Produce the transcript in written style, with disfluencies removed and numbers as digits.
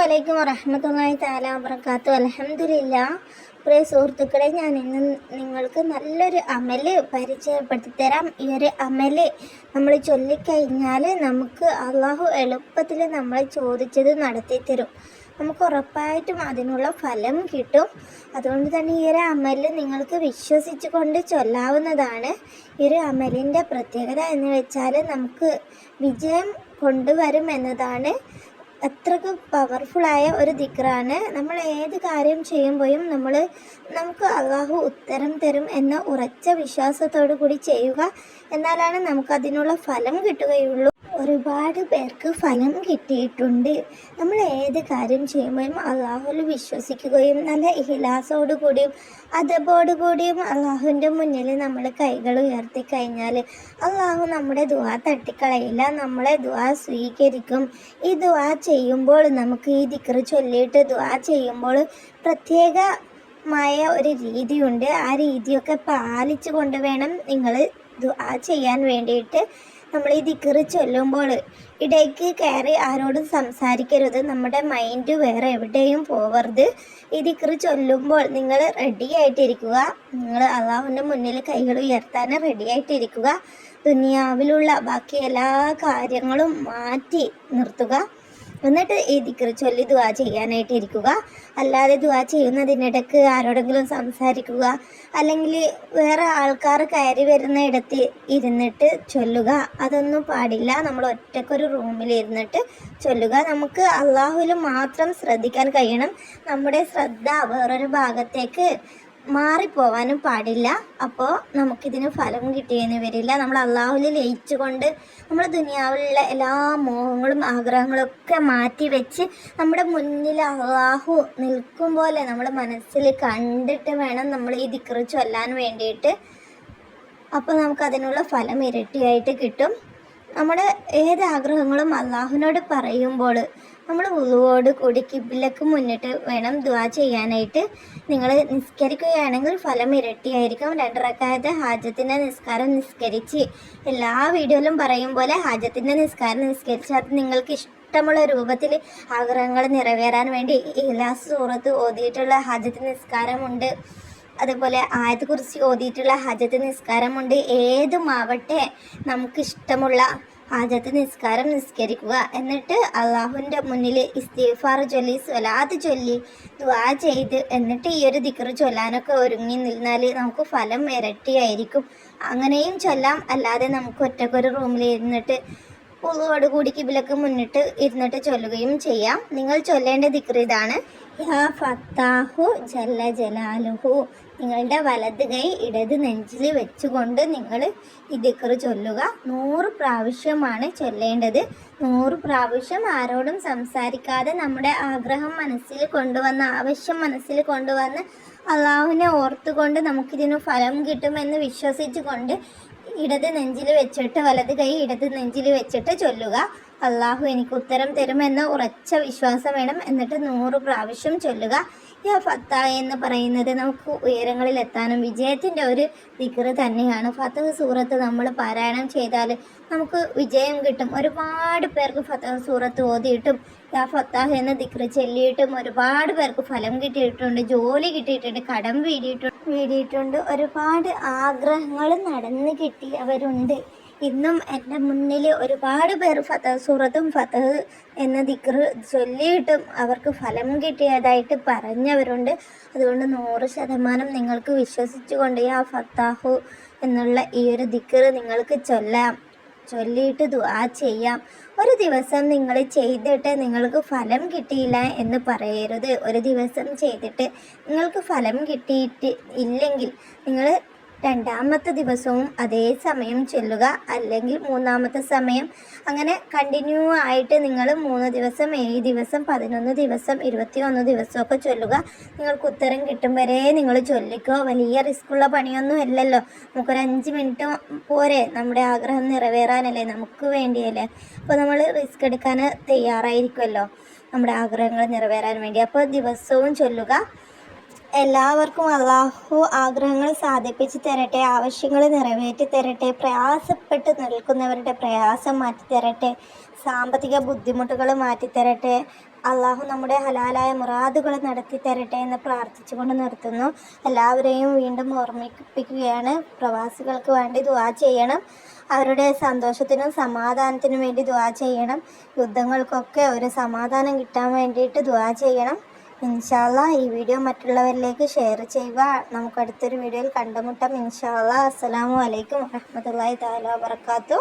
അലൈക്കും വറഹ്മത്തുള്ളാഹി തആല വബറകാതുഹു. അൽഹംദുലില്ലാഹ്. പ്രിയ സുഹൃത്തുക്കളെ, ഞാൻ ഇന്ന് നിങ്ങൾക്ക് നല്ലൊരു അമല് പരിചയപ്പെടുത്തി തരാം. ഈ ഒരു അമല് നമ്മൾ ചൊല്ലിക്കഴിഞ്ഞാൽ നമുക്ക് അള്ളാഹു എളുപ്പത്തിൽ നമ്മൾ ചോദിച്ചത് നടത്തി തരും. നമുക്ക് ഉറപ്പായിട്ടും അതിനുള്ള ഫലം കിട്ടും. അതുകൊണ്ട് തന്നെ ഈ ഒരു അമല് നിങ്ങൾക്ക് വിശ്വസിച്ച് കൊണ്ട് ചൊല്ലാവുന്നതാണ്. ഈ ഒരു അമലിൻ്റെ പ്രത്യേകത എന്ന് വെച്ചാൽ നമുക്ക് വിജയം കൊണ്ടുവരും എന്നതാണ്. അത്രയ്ക്ക് പവർഫുള്ളായ ഒരു ദിക്റാണ്. നമ്മൾ ഏത് കാര്യം ചെയ്യുമ്പോഴും നമുക്ക് അള്ളാഹു ഉത്തരം തരും എന്ന ഉറച്ച വിശ്വാസത്തോടു കൂടി ചെയ്യുക. എന്നാലാണ് നമുക്കതിനുള്ള ഫലം കിട്ടുകയുള്ളൂ. ഒരുപാട് പേർക്ക് ഫലം കിട്ടിയിട്ടുണ്ട്. നമ്മൾ ഏത് കാര്യം ചെയ്യുമ്പോഴും അള്ളാഹുവിൽ വിശ്വസിക്കുകയും നല്ല ഇഖ്ലാസോടു കൂടിയും അദബോടു കൂടിയും അള്ളാഹുവിൻ്റെ മുന്നിൽ നമ്മൾ കൈകൾ ഉയർത്തി കഴിഞ്ഞാൽ അള്ളാഹു നമ്മുടെ ദുആ തട്ടിക്കളയില്ല, നമ്മളെ ദുആ സ്വീകരിക്കും. ഈ ദുആ ചെയ്യുമ്പോൾ നമുക്ക് ഈ ദിക്ർ ചൊല്ലിയിട്ട് ദുആ ചെയ്യുമ്പോൾ പ്രത്യേകമായ ഒരു രീതിയുണ്ട്. ആ രീതിയൊക്കെ പാലിച്ചു കൊണ്ട് വേണം നിങ്ങൾ ദുആ ചെയ്യാൻ വേണ്ടിയിട്ട്. നമ്മൾ ഈ ദിക്ർ ചൊല്ലുമ്പോൾ ഇടയ്ക്ക് കയറി ആരോടും സംസാരിക്കരുത്. നമ്മുടെ മൈൻഡ് വേറെ എവിടെയും പോവരുത്. ഈ ദിക്ർ ചൊല്ലുമ്പോൾ നിങ്ങൾ റെഡി ആയിട്ടിരിക്കുക. നിങ്ങൾ അള്ളാഹുവിൻ്റെ മുന്നിൽ കൈകൾ ഉയർത്താൻ റെഡി ആയിട്ടിരിക്കുക. ദുനിയാവിലുള്ള ബാക്കി എല്ലാ കാര്യങ്ങളും മാറ്റി നിർത്തുക. എന്നിട്ട് ഈ ദിക്ർ ചൊല്ലി ദുആ ചെയ്യാനായിട്ട് ഇരിക്കുക. അല്ലാതെ ദുആ ചെയ്യുന്നതിനിടയ്ക്ക് ആരോടെങ്കിലും സംസാരിക്കുക, അല്ലെങ്കിൽ വേറെ ആൾക്കാർ കയറി വരുന്ന ഇടത്ത് ഇരുന്നിട്ട് ചൊല്ലുക, അതൊന്നും പാടില്ല. നമ്മൾ ഒറ്റക്കൊരു റൂമിൽ ഇരുന്നിട്ട് ചൊല്ലുക. നമുക്ക് അള്ളാഹുവിൽ മാത്രം ശ്രദ്ധിക്കാൻ കഴിയണം. നമ്മുടെ ശ്രദ്ധ വേറൊരു ഭാഗത്തേക്ക് മാറിപ്പോവാനും പാടില്ല. അപ്പോൾ നമുക്കിതിന് ഫലം കിട്ടിയെന്ന് വരില്ല. നമ്മൾ അള്ളാഹുവിൽ ലയിച്ചു കൊണ്ട് നമ്മൾ ദുനിയാവിലുള്ള എല്ലാ മോഹങ്ങളും ആഗ്രഹങ്ങളും ഒക്കെ മാറ്റി വെച്ച് നമ്മുടെ മുന്നിൽ അള്ളാഹു നിൽക്കും പോലെ നമ്മൾ മനസ്സിൽ കണ്ടിട്ട് വേണം നമ്മൾ ഈ ദിക്ർ ചൊല്ലാൻ വേണ്ടിയിട്ട്. അപ്പോൾ നമുക്കതിനുള്ള ഫലം ഇരട്ടിയായിട്ട് കിട്ടും. നമ്മുടെ ഏത് ആഗ്രഹങ്ങളും അള്ളാഹുവിനോട് പറയുമ്പോൾ നമ്മൾ വുളുവോട് കൂടി കിബിലക്ക് മുന്നിട്ട് വേണം ദുആ ചെയ്യാനായിട്ട്. നിങ്ങൾ നിസ്കരിക്കുകയാണെങ്കിൽ ഫലം ഇരട്ടിയായിരിക്കും. 2 റക്അത്ത് ഹാജത്തിൻ്റെ നിസ്കാരം നിസ്കരിച്ച്, എല്ലാ വീഡിയോയിലും പറയും പോലെ ഹാജത്തിൻ്റെ നിസ്കാരം നിസ്കരിച്ച് അത് നിങ്ങൾക്ക് ഇഷ്ടമുള്ള രൂപത്തിൽ ആഗ്രഹങ്ങൾ നിറവേറാൻ വേണ്ടി ഇഖ്ലാസ് സൂറത്ത് ഓതിയിട്ടുള്ള ഹാജത്ത് നിസ്കാരമുണ്ട്. അതുപോലെ ആയത്ത് കുറിച്ച് ഓതിയിട്ടുള്ള ഹാജത്ത് നിസ്കാരമുണ്ട്. ഏതുമാവട്ടെ നമുക്കിഷ്ടമുള്ള ഹാജത്ത് നിസ്കാരം നിസ്കരിക്കുക. എന്നിട്ട് അള്ളാഹുവിൻ്റെ മുന്നിൽ ഇസ്തിഗ്ഫാർ ചൊല്ലി സ്വലാത്ത് ചൊല്ലി ദുആ ചെയ്ത് എന്നിട്ട് ഈ ഒരു ദിക്ർ ചൊല്ലാനൊക്കെ ഒരുങ്ങി നിന്നാൽ നമുക്ക് ഫലം ഇരട്ടിയായിരിക്കും. അങ്ങനെയും ചൊല്ലാം. അല്ലാതെ നമുക്ക് ഒറ്റക്കൊരു റൂമിൽ ഇരുന്നിട്ട് വുളുവോട് കൂടി കിബിലക്ക് മുന്നിട്ട് ഇരുന്നിട്ട് ചൊല്ലുകയും ചെയ്യാം. നിങ്ങൾ ചൊല്ലേണ്ട ദിക്ർ ഇതാണ്: യാ ഫത്താഹു ജല്ല ജലാലുഹു. നിങ്ങളുടെ വലത് കൈ ഇടത് നെഞ്ചിൽ വെച്ചുകൊണ്ട് നിങ്ങൾ ഈ ദിക്ർ ചൊല്ലുക. 100 പ്രാവശ്യമാണ് ചൊല്ലേണ്ടത്. 100 പ്രാവശ്യം ആരോടും സംസാരിക്കാതെ നമ്മുടെ ആഗ്രഹം മനസ്സിൽ കൊണ്ടുവന്ന്, ആവശ്യം മനസ്സിൽ കൊണ്ടുവന്ന് അള്ളാഹുവിനെ ഓർത്തുകൊണ്ട് നമുക്കിതിന് ഫലം കിട്ടുമെന്ന് വിശ്വസിച്ചുകൊണ്ട് ഇടത് നെഞ്ചിൽ വെച്ചിട്ട്, വലത് കൈ ഇടത് നെഞ്ചിൽ വെച്ചിട്ട് ചൊല്ലുക. അള്ളാഹു എനിക്ക് ഉത്തരം തരുമെന്ന ഉറച്ച വിശ്വാസം വേണം. എന്നിട്ട് 100 പ്രാവശ്യം ചൊല്ലുക. യാ ഫത്താഹ് എന്ന് പറയുന്നത് നമുക്ക് ഉയരങ്ങളിൽ എത്താനും വിജയത്തിൻ്റെ ഒരു ദിക്ർ തന്നെയാണ്. ഫതഹ് സൂറത്ത് നമ്മൾ പാരായണം ചെയ്താൽ നമുക്ക് വിജയം കിട്ടും. ഒരുപാട് പേർക്ക് ഫതഹ് സൂറത്ത് ഓതിയിട്ടും യാ ഫത്താഹ് എന്ന ദിക്ർ ചൊല്ലിയിട്ടും ഒരുപാട് പേർക്ക് ഫലം കിട്ടിയിട്ടുണ്ട്, ജോലി കിട്ടിയിട്ടുണ്ട്, കടം വീടിയിട്ടുണ്ട്. ഒരുപാട് ആഗ്രഹങ്ങൾ നടന്ന് കിട്ടിയവരുണ്ട്. ഇന്നും എൻ്റെ മുന്നിൽ ഒരുപാട് പേർ ഫതഹ് സൂറത്തും ഫതഹ് എന്ന ദിക്ർ ചൊല്ലിയിട്ടും അവർക്ക് ഫലം കിട്ടിയതായിട്ട് പറഞ്ഞവരുണ്ട്. അതുകൊണ്ട് 100% നിങ്ങൾക്ക് വിശ്വസിച്ചുകൊണ്ട് യാ ഫത്താഹു എന്നുള്ള ഈ ഒരു ദിക്ർ നിങ്ങൾക്ക് ചൊല്ലാം, ചൊല്ലിയിട്ട് ദുആ ചെയ്യാം. ഒരു ദിവസം നിങ്ങൾ ചെയ്തിട്ട് നിങ്ങൾക്ക് ഫലം കിട്ടിയില്ല എന്ന് പറയരുത്. ഒരു ദിവസം ചെയ്തിട്ട് നിങ്ങൾക്ക് ഫലം കിട്ടിയിട്ട് ഇല്ലെങ്കിൽ നിങ്ങൾ 2ാമത്തെ ദിവസവും അതേ സമയം ചൊല്ലുക, അല്ലെങ്കിൽ 3ാമത്തെ സമയം. അങ്ങനെ കണ്ടിന്യൂ ആയിട്ട് നിങ്ങൾ 3 ദിവസം, 7 ദിവസം, 11 ദിവസം, 21 ദിവസമൊക്കെ ചൊല്ലുക. നിങ്ങൾക്ക് ഉത്തരം കിട്ടും വരെ നിങ്ങൾ ചൊല്ലിക്കോ. വലിയ റിസ്ക്കുള്ള പണിയൊന്നും അല്ലല്ലോ. നമുക്കൊരു 5 മിനിറ്റ് പോരെ നമ്മുടെ ആഗ്രഹം നിറവേറാനല്ലേ, നമുക്ക് വേണ്ടിയല്ലേ. അപ്പോൾ നമ്മൾ റിസ്ക് എടുക്കാൻ തയ്യാറായിരിക്കുമല്ലോ നമ്മുടെ ആഗ്രഹങ്ങൾ നിറവേറാൻ വേണ്ടി. അപ്പോൾ ദിവസവും ചൊല്ലുക. എല്ലാവർക്കും അള്ളാഹു ആഗ്രഹങ്ങൾ സാധിപ്പിച്ച് തരട്ടെ, ആവശ്യങ്ങൾ നിറവേറ്റി തരട്ടെ, പ്രയാസപ്പെട്ട് നിൽക്കുന്നവരുടെ പ്രയാസം മാറ്റിത്തരട്ടെ, സാമ്പത്തിക ബുദ്ധിമുട്ടുകൾ മാറ്റിത്തരട്ടെ, അള്ളാഹു നമ്മുടെ ഹലാലായ മുറാദുകൾ നടത്തി തരട്ടെ എന്ന് പ്രാർത്ഥിച്ചുകൊണ്ട് നിർത്തുന്നു. എല്ലാവരെയും വീണ്ടും ഓർമ്മിപ്പിക്കുകയാണ്, പ്രവാസികൾക്ക് വേണ്ടി ദുആ ചെയ്യണം, അവരുടെ സന്തോഷത്തിനും സമാധാനത്തിനും വേണ്ടി ദുആ ചെയ്യണം, യുദ്ധങ്ങൾക്കൊക്കെ ഒരു സമാധാനം കിട്ടാൻ വേണ്ടിയിട്ട് ദുആ ചെയ്യണം. ഇൻഷാ അല്ലാഹ് ഈ വീഡിയോ മറ്റുള്ളവരിലേക്ക് ഷെയർ ചെയ്യുക. നമുക്ക് അടുത്തൊരു വീഡിയോയിൽ കണ്ടുമുട്ടാം ഇൻഷാ അല്ലാഹ്. അസ്സലാമു അലൈക്കും വറഹ്മത്തുള്ളാഹി തആല വബറകാതുഹു.